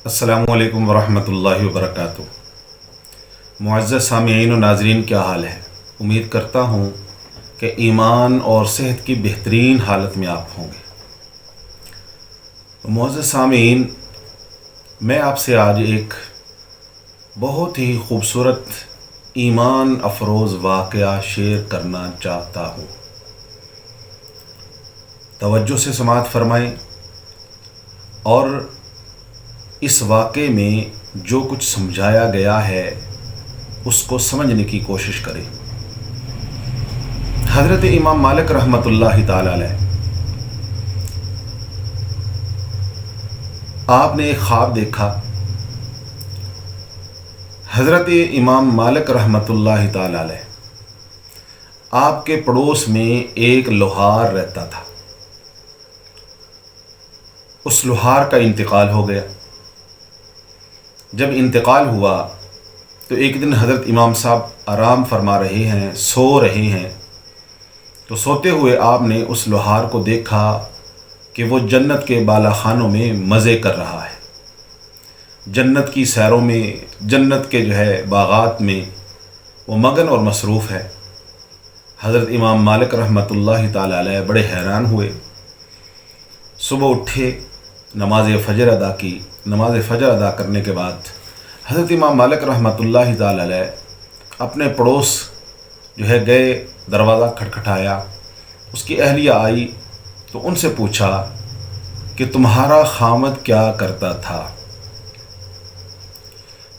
अस्सलामु अलैकुम वरहमतुल्लाहि वबरकातुह। मुअज़्ज़ज़ सामिईन व नाज़रीन, क्या हाल है? उम्मीद करता हूँ कि ईमान और सेहत की बेहतरीन हालत में आप होंगे। मुअज़्ज़ज़ सामिईन, मैं आपसे आज एक बहुत ही ख़ूबसूरत ईमान अफरोज़ वाक़या शेयर करना चाहता हूँ। तवज्जो से समाअत फ़रमाएँ और इस वाक़े में जो कुछ समझाया गया है उसको समझने की कोशिश करें। हज़रत इमाम मालिक रहमतुल्लाहि ताला अलैह, आपने एक ख्वाब देखा। हज़रत इमाम मालिक रहमतुल्लाहि ताला अलैह, आपके पड़ोस में एक लोहार रहता था। उस लोहार का इंतकाल हो गया। जब इंतकाल हुआ तो एक दिन हज़रत इमाम साहब आराम फरमा रहे हैं, सो रहे हैं, तो सोते हुए आपने उस लोहार को देखा कि वो जन्नत के बाला खानों में मज़े कर रहा है, जन्नत की सैरों में, जन्नत के बागात में वो मगन और मसरूफ़ है। हज़रत इमाम मालिक रहमतुल्लाहि ताला अलैह बड़े हैरान हुए। सुबह उठे, नमाज फ़जर अदा की। नमाज फ़जर अदा करने के बाद हज़रत इमाम मालिक रहमतुल्लाहि ताला अलैह अपने पड़ोस गए, दरवाज़ा खटखटाया। उसकी अहलिया आई तो उनसे पूछा कि तुम्हारा खामद क्या करता था?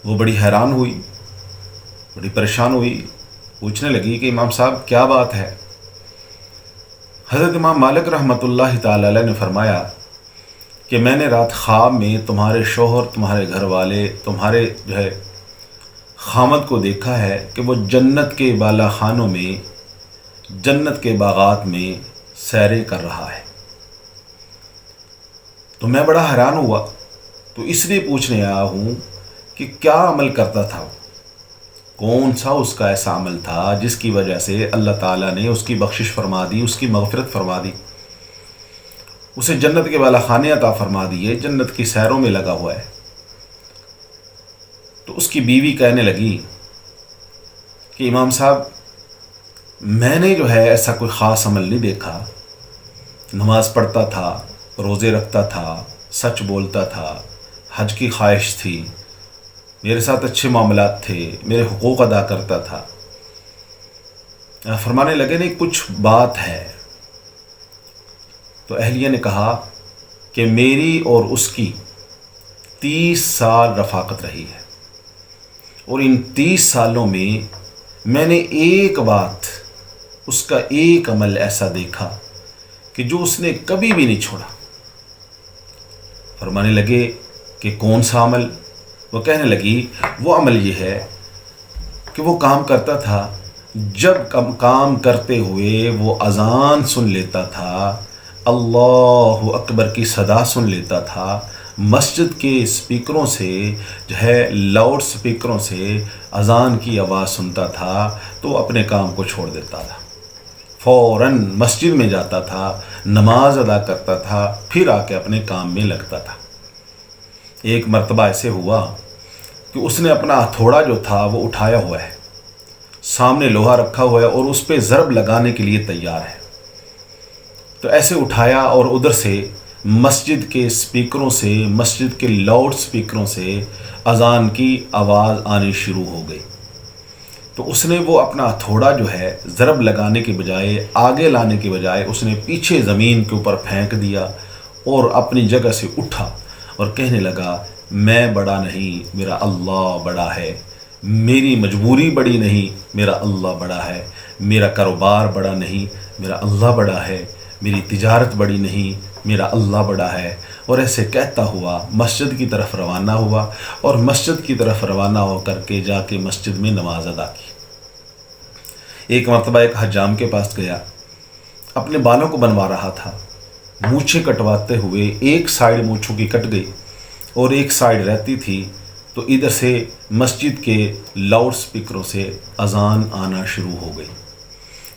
वो बड़ी हैरान हुई, बड़ी परेशान हुई, पूछने लगी कि इमाम साहब क्या बात है? हज़रत इमाम मालिक रहमतुल्लाहि ताला अलैह ने फरमाया कि मैंने रात ख्वाब में तुम्हारे शोहर, तुम्हारे घर वाले, तुम्हारे खामद को देखा है कि वो जन्नत के बाला खानों में, जन्नत के बागात में सैरें कर रहा है। तो मैं बड़ा हैरान हुआ, तो इसलिए पूछने आया हूँ कि क्या अमल करता था, कौन सा उसका ऐसा अमल था जिसकी वजह से अल्लाह ताला ने उसकी बख्शिश फरमा दी, उसकी मग़फ़िरत फरमा दी, उसे जन्नत के बाला खाने अता फरमा दिए, जन्नत की सैरों में लगा हुआ है। तो उसकी बीवी कहने लगी कि इमाम साहब, मैंने ऐसा कोई ख़ास अमल नहीं देखा। नमाज़ पढ़ता था, रोज़े रखता था, सच बोलता था, हज की ख्वाहिश थी, मेरे साथ अच्छे मामलात थे, मेरे हुकूक़ अदा करता था। फरमाने लगे नहीं, कुछ बात है। तो अहलिया ने कहा कि मेरी और उसकी 30 साल रफ़ाक़त रही है और इन 30 सालों में मैंने एक बात, उसका एक अमल ऐसा देखा कि जो उसने कभी भी नहीं छोड़ा। फरमाने लगे कि कौन सा अमल? वो कहने लगी वो अमल ये है कि वो काम करता था, जब काम करते हुए वो अज़ान सुन लेता था, अल्लाहु अकबर की सदा सुन लेता था, मस्जिद के स्पीकरों से लाउड स्पीकरों से अज़ान की आवाज़ सुनता था तो अपने काम को छोड़ देता था, फ़ौरन मस्जिद में जाता था, नमाज अदा करता था, फिर आके अपने काम में लगता था। एक मर्तबा ऐसे हुआ कि उसने अपना हथौड़ा जो था वो उठाया हुआ है, सामने लोहा रखा हुआ है और उस पर ज़रब लगाने के लिए तैयार है। तो ऐसे उठाया और उधर से मस्जिद के स्पीकरों से, मस्जिद के लाउड स्पीकरों से अज़ान की आवाज़ आनी शुरू हो गई। तो उसने वो अपना हथौड़ा ज़रब लगाने के बजाय, आगे लाने के बजाय, उसने पीछे ज़मीन के ऊपर फेंक दिया और अपनी जगह से उठा और कहने लगा, मैं बड़ा नहीं, मेरा अल्लाह बड़ा है। मेरी मजबूरी बड़ी नहीं, मेरा अल्लाह बड़ा है। मेरा कारोबार बड़ा नहीं, मेरा अल्लाह बड़ा है। मेरी तिजारत बड़ी नहीं, मेरा अल्लाह बड़ा है। और ऐसे कहता हुआ मस्जिद की तरफ रवाना हुआ और मस्जिद की तरफ रवाना हो करके जाके मस्जिद में नमाज अदा की। एक मरतबा एक हज्जाम के पास गया, अपने बालों को बनवा रहा था। मूछें कटवाते हुए एक साइड मूछों की कट गई और एक साइड रहती थी, तो इधर से मस्जिद के लाउड स्पीकरों से अज़ान आना शुरू हो गई।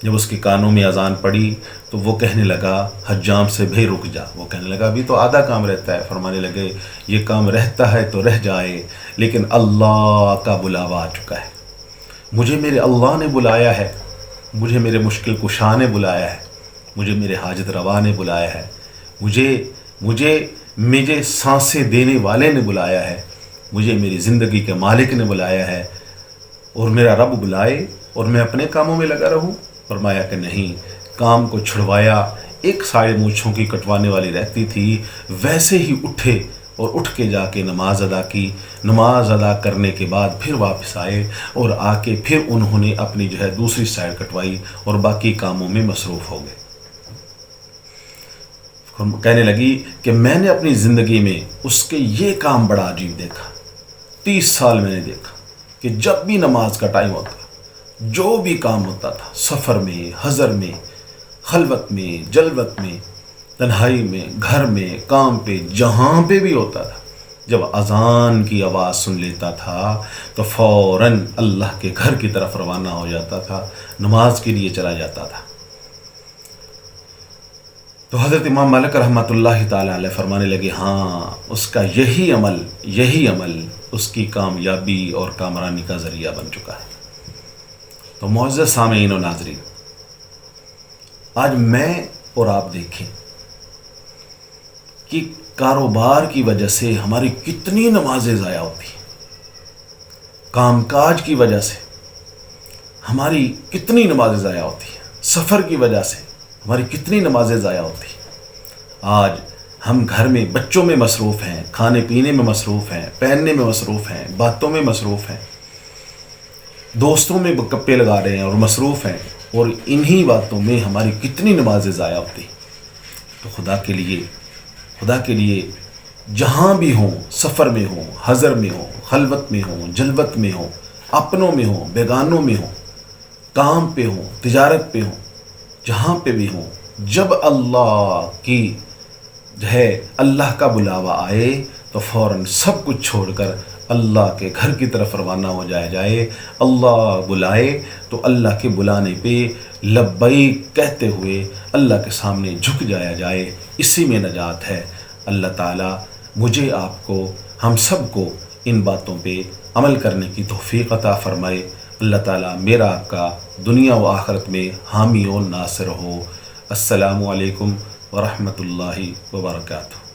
جب اس کے کانوں میں اذان پڑی تو وہ کہنے لگا حجام سے بھی رک جا، وہ کہنے لگا ابھی تو آدھا کام رہتا ہے، فرمانے لگے یہ کام رہتا ہے تو رہ جائے، لیکن اللہ کا بلاوا آ چکا ہے، مجھے میرے اللہ نے بلایا ہے، مجھے میرے مشکل کشا نے بلایا ہے، مجھے میرے حاجت روا نے بلایا ہے، مجھے سانسیں دینے والے نے بلایا ہے، مجھے میری زندگی کے مالک نے بلایا ہے، اور میرا رب بلائے اور میں اپنے کاموں میں لگا رہوں؟ فرمایا کہ نہیں، کام کو چھڑوایا، ایک سائے مونچھوں کی کٹوانے والی رہتی تھی، ویسے ہی اٹھے اور اٹھ کے جا کے نماز ادا کی، نماز ادا کرنے کے بعد پھر واپس آئے اور آ کے پھر انہوں نے اپنی دوسری سائڈ کٹوائی اور باقی کاموں میں مصروف ہو گئے۔ کہنے لگی کہ میں نے اپنی زندگی میں اس کے یہ کام بڑا عجیب دیکھا، 30 سال میں نے دیکھا کہ جب بھی نماز کا ٹائم ہوتا، جو بھی کام ہوتا تھا، سفر میں، حضر میں، خلوت میں، جلوت میں، تنہائی میں، گھر میں، کام پہ، جہاں پہ بھی ہوتا تھا، جب اذان کی آواز سن لیتا تھا تو فوراً اللہ کے گھر کی طرف روانہ ہو جاتا تھا، نماز کے لیے چلا جاتا تھا۔ تو حضرت امام مالک رحمۃ اللہ تعالی علیہ فرمانے لگے ہاں، اس کا یہی عمل اس کی کامیابی اور کامرانی کا ذریعہ بن چکا ہے۔ تو معزز سامعین و ناظرین، آج میں اور آپ دیکھیں کہ کاروبار کی وجہ سے ہماری کتنی نمازیں ضائع ہوتی ہیں، کام کاج کی وجہ سے ہماری کتنی نمازیں ضائع ہوتی ہیں، سفر کی وجہ سے ہماری کتنی نمازیں ضائع ہوتی ہیں۔ آج ہم گھر میں بچوں میں مصروف ہیں، کھانے پینے میں مصروف ہیں، پہننے میں مصروف ہیں، باتوں میں مصروف ہیں، دوستوں میں گپے لگا رہے ہیں اور مصروف ہیں، اور انہی باتوں میں ہماری کتنی نمازیں ضائع ہوتی ہیں۔ تو خدا کے لیے جہاں بھی ہوں، سفر میں ہوں، حضر میں ہوں، خلوت میں ہوں، جلوت میں ہوں، اپنوں میں ہوں، بیگانوں میں ہوں، کام پہ ہوں، تجارت پہ ہوں، جہاں پہ بھی ہوں، جب اللہ کا بلاوا آئے تو فوراً سب کچھ چھوڑ کر اللہ کے گھر کی طرف روانہ ہو جائے۔ اللہ بلائے تو اللہ کے بلانے پہ لبیک کہتے ہوئے اللہ کے سامنے جھک جایا جائے، اسی میں نجات ہے۔ اللہ تعالیٰ مجھے، آپ کو، ہم سب کو ان باتوں پہ عمل کرنے کی توفیق عطا فرمائے۔ اللہ تعالیٰ میرا آپ کا دنیا و آخرت میں حامی و ناصر ہو۔ السلام علیکم ورحمۃ اللہ وبرکاتہ۔